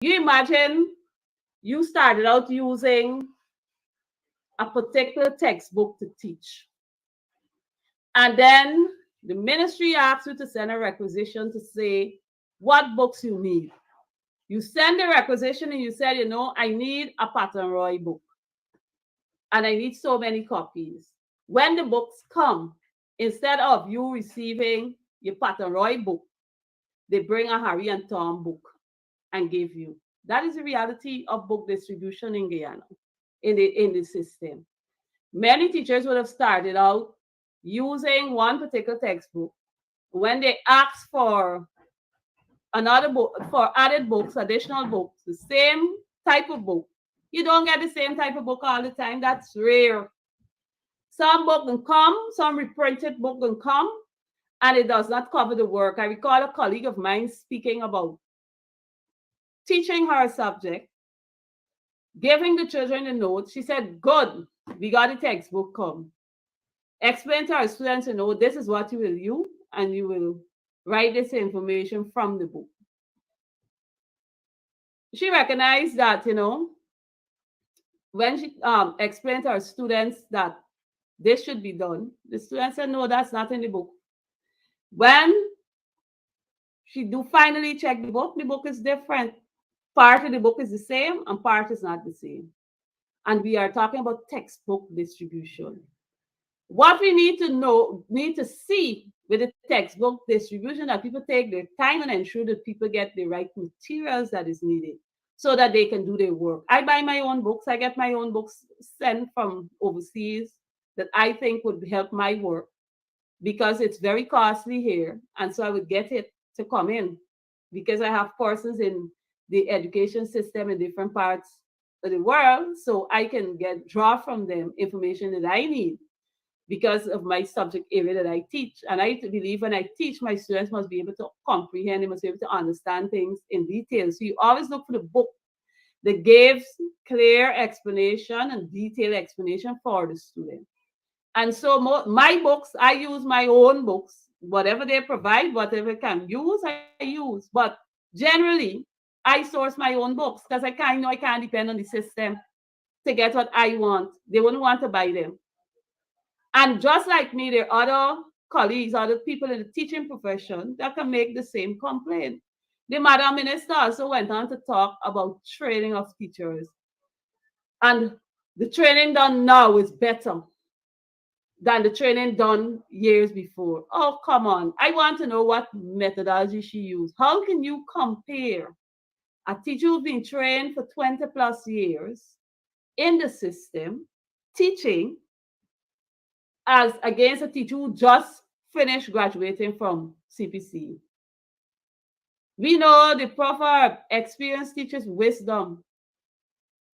You imagine you started out using a particular textbook to teach. And then the ministry asks you to send a requisition to say what books you need. You send the requisition and you said, I need a Pattern Roy book. And I need so many copies. When the books come, instead of you receiving your Pattern Roy book, they bring a Harry and Tom book and give you. That is the reality of book distribution in Guyana, in the system. Many teachers would have started out using one particular textbook. When they ask for another book, for added books, additional books, the same type of book, you don't get the same type of book all the time. That's rare. Some book can come, some reprinted book can come, and it does not cover the work. I recall a colleague of mine speaking about teaching her a subject, giving the children the notes. She said, good, we got the textbook come. Explain to our students, this is what you will use, and you will write this information from the book. She recognized that, when she explained to our students that this should be done, the students said, no, that's not in the book. When she do finally check the book is different. Part of the book is the same and part is not the same. And we are talking about textbook distribution. What we need to see with the textbook distribution, that people take their time and ensure that people get the right materials that is needed so that they can do their work. I buy my own books. I get my own books sent from overseas that I think would help my work because it's very costly here. And so I would get it to come in because I have persons in the education system in different parts of the world. So I can draw from them information that I need because of my subject area that I teach. And I believe when I teach, my students must be able to comprehend, they must be able to understand things in detail. So you always look for the book that gives clear explanation and detailed explanation for the student. And so my books, I use my own books, whatever they provide, whatever I can use, I use. But generally, I source my own books because I can't depend on the system to get what I want. They wouldn't want to buy them. And just like me, there are other colleagues, other people in the teaching profession that can make the same complaint. The Madam Minister also went on to talk about training of teachers. And the training done now is better than the training done years before. Oh, come on. I want to know what methodology she used. How can you compare a teacher who's been trained for 20 plus years in the system, teaching, as against a teacher who just finished graduating from CPC? We know the proverb, experienced teachers' wisdom.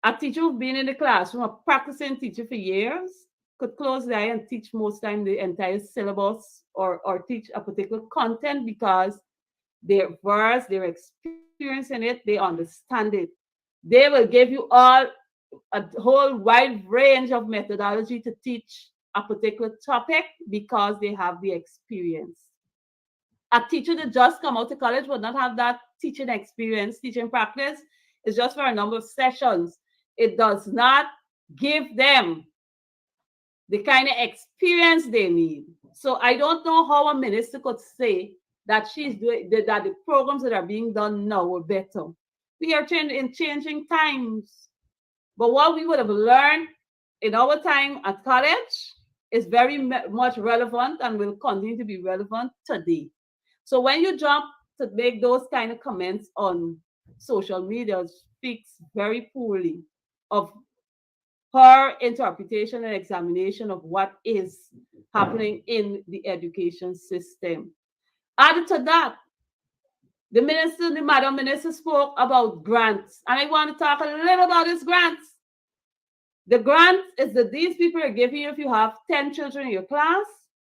A teacher who's been in the classroom, a practicing teacher for years, could close the eye and teach most time the entire syllabus or teach a particular content because they're versed, they're experienced in it, they understand it. They will give you a whole wide range of methodology to teach a particular topic because they have the experience. A teacher that just come out of college would not have that teaching experience, teaching practice. It's just for a number of sessions. It does not give them the kind of experience they need. So I don't know how a minister could say that that the programs that are being done now are better. We are changing times. But what we would have learned in our time at college is very much relevant and will continue to be relevant today. So when you jump to make those kind of comments on social media, it speaks very poorly of her interpretation and examination of what is happening in the education system. Added to that, the Madam Minister spoke about grants. And I want to talk a little about these grants. The grant is that these people are giving you if you have 10 children in your class,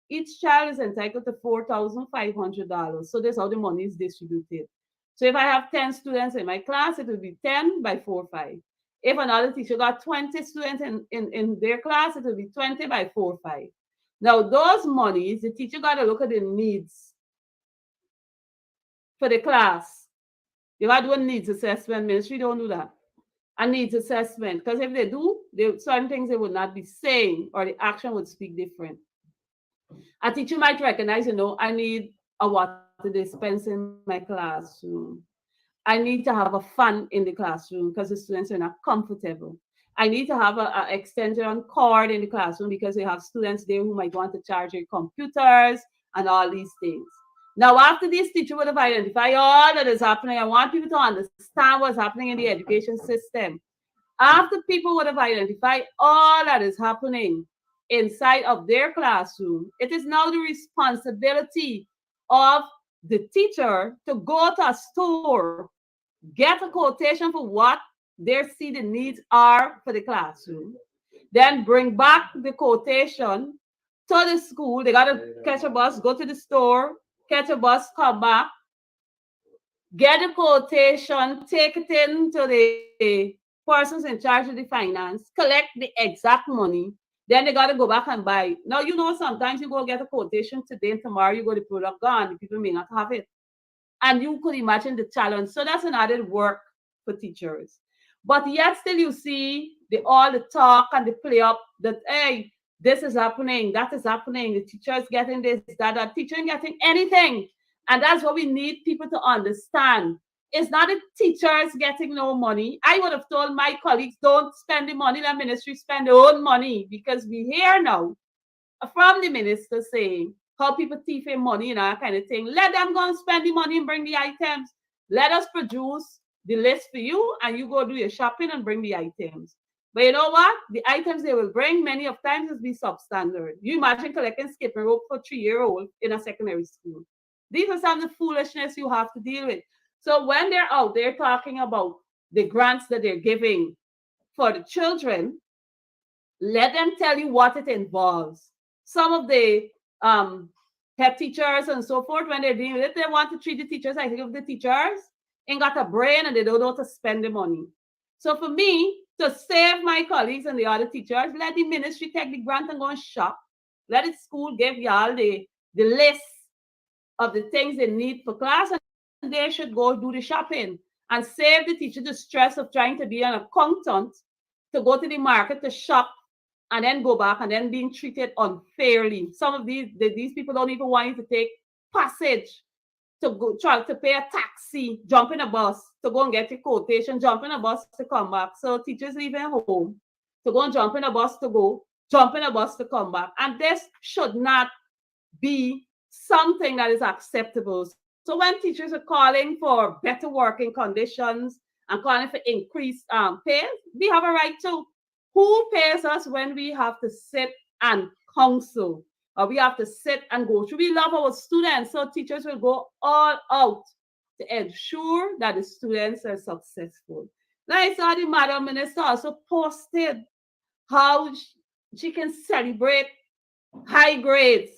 each child is entitled to $4,500. So that's how the money is distributed. So if I have 10 students in my class, it will be 10 by 4, 5. If another teacher got 20 students in their class, it will be 20 by 4, 5. Now, those monies, the teacher got to look at the needs for the class. They are doing needs assessment. Ministry don't do that. A needs assessment. Because if they do, certain things they would not be saying or the action would speak different. A teacher might recognize, I need a water dispenser in my classroom. I need to have a fan in the classroom because the students are not comfortable. I need to have a extension cord in the classroom because we have students there who might want to charge their computers and all these things. Now, after this teacher would have identified all that is happening, I want people to understand what's happening in the education system. After people would have identified all that is happening inside of their classroom, it is now the responsibility of the teacher to go to a store, get a quotation for what their see the needs are for the classroom, then bring back the quotation to the school. They got to catch a bus, go to the store, catch a bus, come back, get a quotation, take it into the persons in charge of the finance, collect the exact money, then they got to go back and buy. Now, sometimes you go get a quotation today and tomorrow you go the product gone. People may not have it. And you could imagine the challenge. So that's an added work for teachers. But yet still you see all the talk and the play up that, hey, this is happening, that is happening, the teacher's getting this, that teacher ain't getting anything. And that's what we need people to understand. It's not the teachers getting no money. I would have told my colleagues, don't spend the money, the ministry spend their own money, because we hear now from the minister saying how people thief in money and that kind of thing. Let them go and spend the money and bring the items. Let us produce the list for you and you go do your shopping and bring the items. But you know what? The items they will bring many of times is be substandard. You imagine collecting skipping rope for 3-year-old in a secondary school. These are some of the foolishness you have to deal with. So when they're out there talking about the grants that they're giving for the children, let them tell you what it involves. Some of the head teachers and so forth, when they're dealing with it, they want to treat the teachers like if the teachers ain't got a brain and they don't know how to spend the money. So for me, to save my colleagues and the other teachers, let the ministry take the grant and go and shop. Let the school give y'all the list of the things they need for class, and they should go do the shopping and save the teacher the stress of trying to be an accountant, to go to the market to shop and then go back and then being treated unfairly. Some of these people don't even want you to take passage to go try to pay a taxi, jump in a bus to go and get a quotation, jump in a bus to come back. So teachers leaving home to go and jump in a bus to go, jump in a bus to come back. And this should not be something that is acceptable. So when teachers are calling for better working conditions and calling for increased pay, we have a right to. Who pays us when we have to sit and counsel, or we have to sit and go through? We love our students, so teachers will go all out to ensure that the students are successful. Now I saw the Madam Minister also posted how she can celebrate high grades.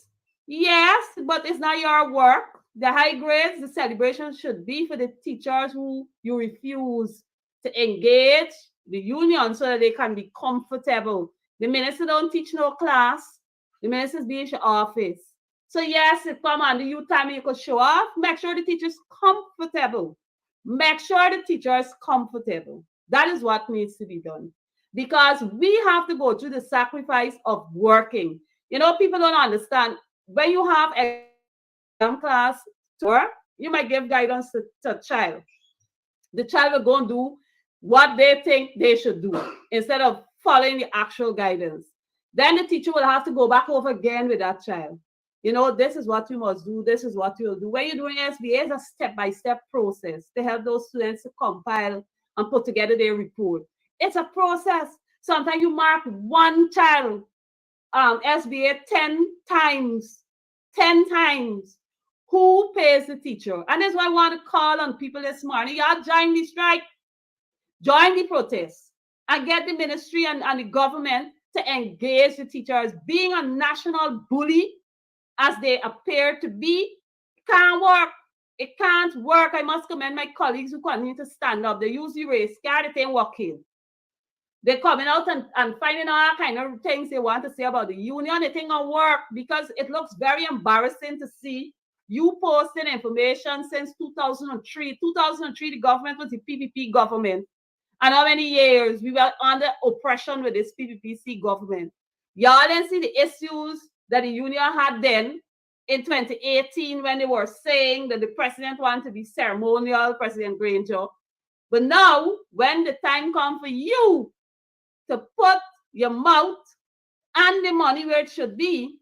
Yes, but it's not your work. The high grades, the celebration should be for the teachers who you refuse to engage the union so that they can be comfortable. The minister don't teach no class. The minister's be in your office. So yes, if come on the youth time you could show off, make sure the teacher's comfortable. Make sure the teacher is comfortable. That is what needs to be done. Because we have to go through the sacrifice of working. People don't understand. When you have exam class tour, you might give guidance to a child. The child will go and do what they think they should do instead of following the actual guidance. Then the teacher will have to go back over again with that child. This is what you must do. This is what you'll do. When you're doing SBA, it's a step-by-step process to help those students to compile and put together their report. It's a process. Sometimes you mark one child SBA 10 times. 10 times. Who pays the teacher? And that's why I want to call on people this morning. Y'all join the strike. Join the protest and get the ministry and the government to engage the teachers. Being a national bully, as they appear to be, can't work. It can't work. I must commend my colleagues who continue to stand up. They use the race card, it ain't working. They're coming out and finding all kind of things they want to say about the union. It ain't gonna work because it looks very embarrassing to see You posting information since 2003. 2003, the government was the PPP government. And how many years we were under oppression with this PPPC government? Y'all didn't see the issues that the union had then in 2018 when they were saying that the president wanted to be ceremonial, President Granger. But now, when the time comes for you to put your mouth and the money where it should be,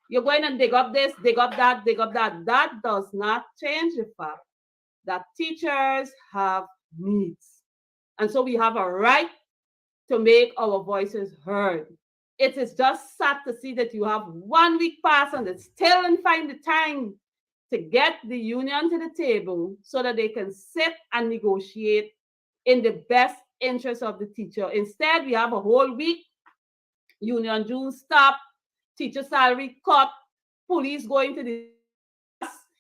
you're going to dig up this, dig up that, dig up that. That does not change the fact that teachers have needs. And so we have a right to make our voices heard. It is just sad to see that you have 1 week past and they still didn't find the time to get the union to the table so that they can sit and negotiate in the best interest of the teacher. Instead, we have a whole week, union dues stop, teacher salary cut, police going to the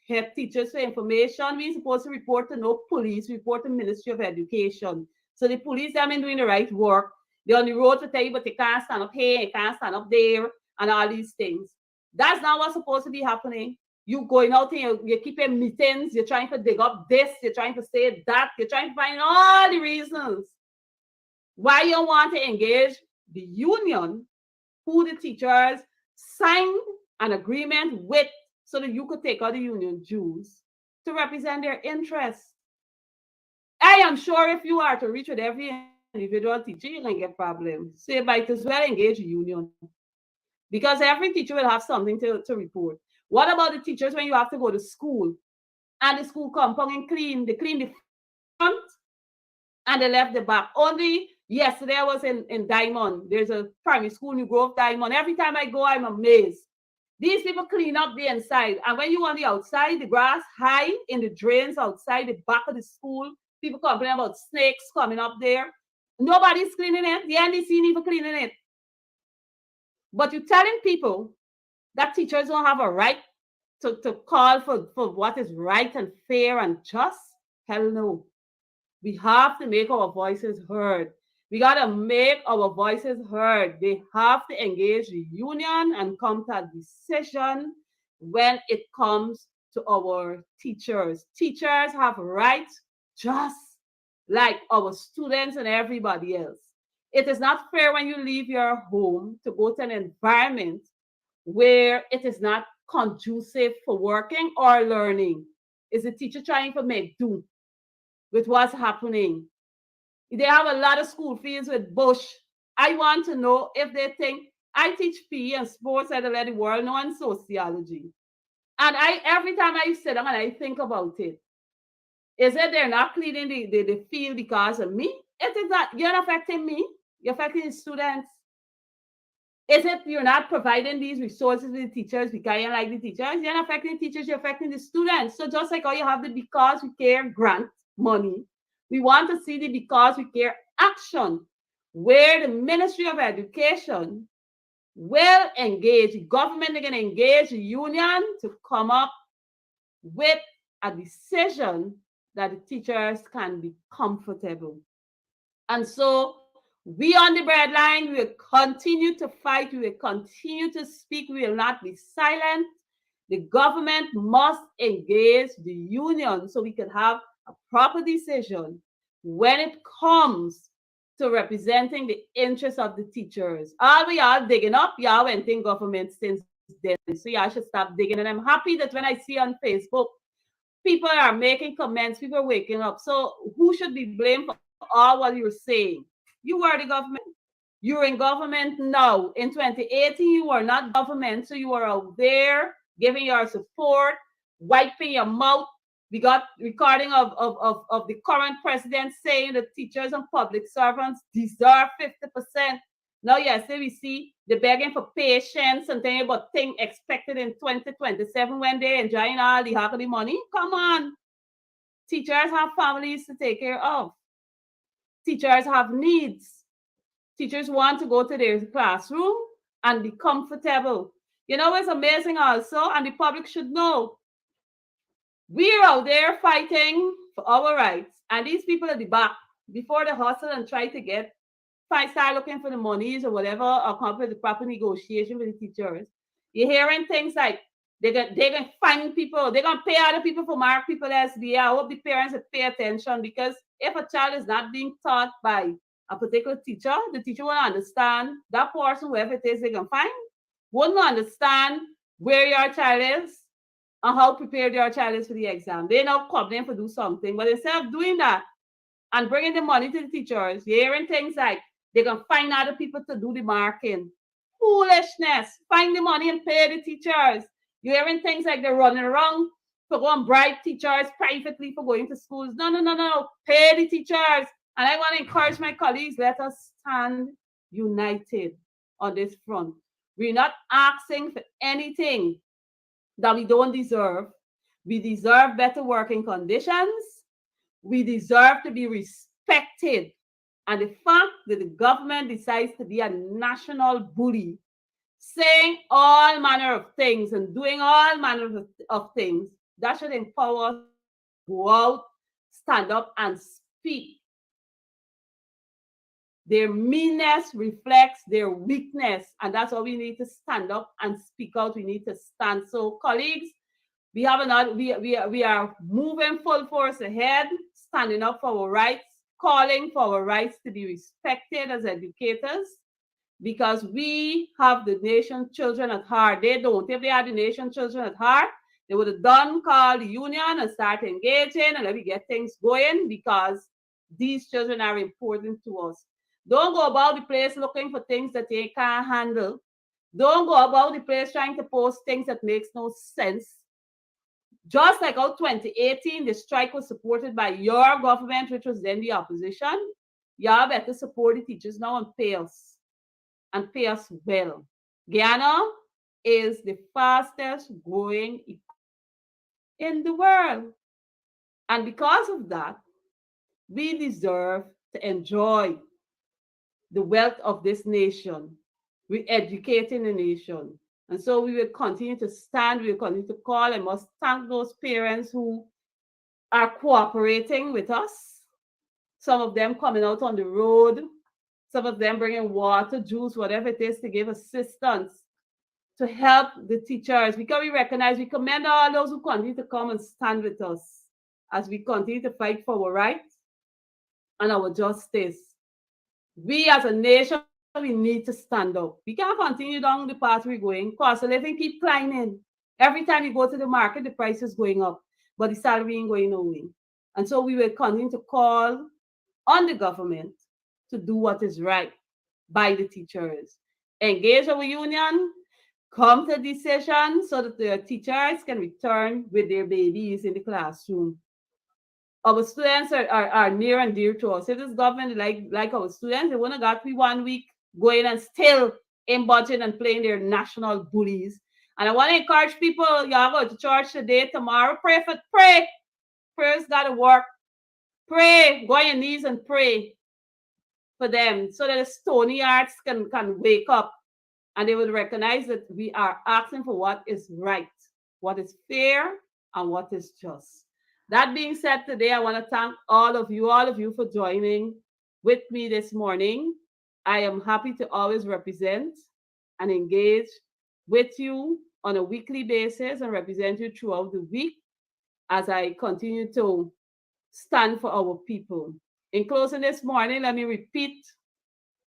head teachers for information. We're supposed to report to no police, report to Ministry of Education. So the police have been doing the right work. They're on the road to tell you, but they can't stand up here, they can't stand up there, and all these things. That's not what's supposed to be happening. You going out here, you're keeping meetings, you're trying to dig up this, you're trying to say that, you're trying to find all the reasons why you want to engage the union, who the teachers signed an agreement with so that you could take out the union dues to represent their interests. I am sure if you are to reach with every individual teacher, you're going to get problems. So you might as well engage the union because every teacher will have something to report. What about the teachers when you have to go to school and the school compound and clean? They clean the front and they left the back. Only yesterday I was in Diamond. There's a primary school, New Grove Diamond. Every time I go, I'm amazed. These people clean up the inside. And when you on the outside, the grass high in the drains outside the back of the school, people complain about snakes coming up there. Nobody's cleaning it. The NDC even cleaning it. But you're telling people that teachers don't have a right to call for what is right and fair and just? Hell no. We have to make our voices heard. We got to make our voices heard. They have to engage the union and come to a decision when it comes to our teachers. Teachers have rights just like our students and everybody else. It is not fair when you leave your home to go to an environment where it is not conducive for working or learning. Is the teacher trying to make do with what's happening? They have a lot of school fees with Bush. I want to know if they think I teach PE and sports at the let the world know and sociology. And every time I sit down and I think about it, is it they're not cleaning the field because of me? It is not, you're not affecting me, you're affecting the students. Is it you're not providing these resources to the teachers because you like the teachers? You're not affecting the teachers, you're affecting the students. So just like how you have the Because We Care grant money, we want to see the Because We Care action where the Ministry of Education will engage, the government is going to engage the union to come up with a decision that the teachers can be comfortable. And so we on the breadline, we will continue to fight, we will continue to speak, we will not be silent. The government must engage the union so we can have a proper decision when it comes to representing the interests of the teachers. All we are digging up, y'all went in government since then. So y'all should stop digging. And I'm happy that when I see on Facebook, people are making comments, people are waking up. So who should be blamed for all what you're saying? You are the government. You're in government now. In 2018, you were not government. So you were out there giving your support, wiping your mouth. We got recording of the current president saying that teachers and public servants deserve 50%. Now, yesterday we see the begging for patience and thinking about things expected in 2027 when they're enjoying all the half of the money. Come on. Teachers have families to take care of. Teachers have needs. Teachers want to go to their classroom and be comfortable. You know, it's amazing also, and the public should know. We're out there fighting for our rights, and these people at the back, before they hustle and try to start looking for the monies or whatever, or come up with the proper negotiation with the teachers, you're hearing things like, They can find people. They're gonna pay other people for mark people SBA. I hope the parents will pay attention, because if a child is not being taught by a particular teacher, the teacher will understand that person, whoever it is they can find, wouldn't understand where your child is and how prepared your child is for the exam. They now come in to do something, but instead of doing that and bringing the money to the teachers, you're hearing things like they can find other people to do the marking. Foolishness. Find the money and pay the teachers. You're hearing things like they're running around to go and bribe teachers privately for going to schools. No, no, no, no. Pay the teachers. And I want to encourage my colleagues, let us stand united on this front. We're not asking for anything that we don't deserve. We deserve better working conditions. We deserve to be respected. And the fact that the government decides to be a national bully, saying all manner of things and doing all manner of things, that should empower us to go out, stand up, and speak. Their meanness reflects their weakness, and that's why we need to stand up and speak out. We need to stand. So, colleagues, we have another. We are moving full force ahead, standing up for our rights, calling for our rights to be respected as educators, because we have the nation's children at heart. They don't. If they had the nation's children at heart, they would have done call the union and start engaging and let me get things going, because these children are important to us. Don't go about the place looking for things that they can't handle. Don't go about the place trying to post things that makes no sense. Just like out 2018, the strike was supported by your government, which was then the opposition. Y'all better support the teachers now and pay us. And pay us well. Guyana is the fastest growing economy in the world. And because of that, we deserve to enjoy the wealth of this nation. We're educating the nation. And so we will continue to stand, we will continue to call. I must thank those parents who are cooperating with us. Some of them coming out on the road, some of them bringing water, juice, whatever it is to give assistance to help the teachers. Because we recognize, we commend all those who continue to come and stand with us as we continue to fight for our rights and our justice. We as a nation, we need to stand up. We can't continue down the path we're going. Cost of living keep climbing. Every time you go to the market, the price is going up, but the salary ain't going nowhere. And so we will continue to call on the government to do what is right by the teachers. Engage our union, come to decision so that the teachers can return with their babies in the classroom. Our students are near and dear to us. If this government like our students, they wouldn't have got me 1 week going and still in budget and playing their national bullies. And I want to encourage people, y'all go to church today, tomorrow, pray. Prayer's got to work. Pray, go on your knees and pray for them so that the stony hearts can wake up and they will recognize that we are asking for what is right, what is fair, and what is just. That being said, today I want to thank all of you for joining with me this morning. I am happy to always represent and engage with you on a weekly basis and represent you throughout the week as I continue to stand for our people. In closing this morning, let me repeat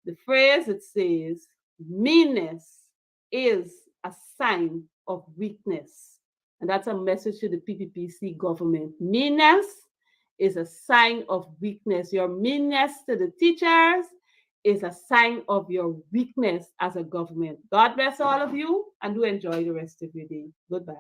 the phrase. It says, meanness is a sign of weakness. And that's a message to the PPPC government. Meanness is a sign of weakness. Your meanness to the teachers is a sign of your weakness as a government. God bless all of you and do enjoy the rest of your day. Goodbye.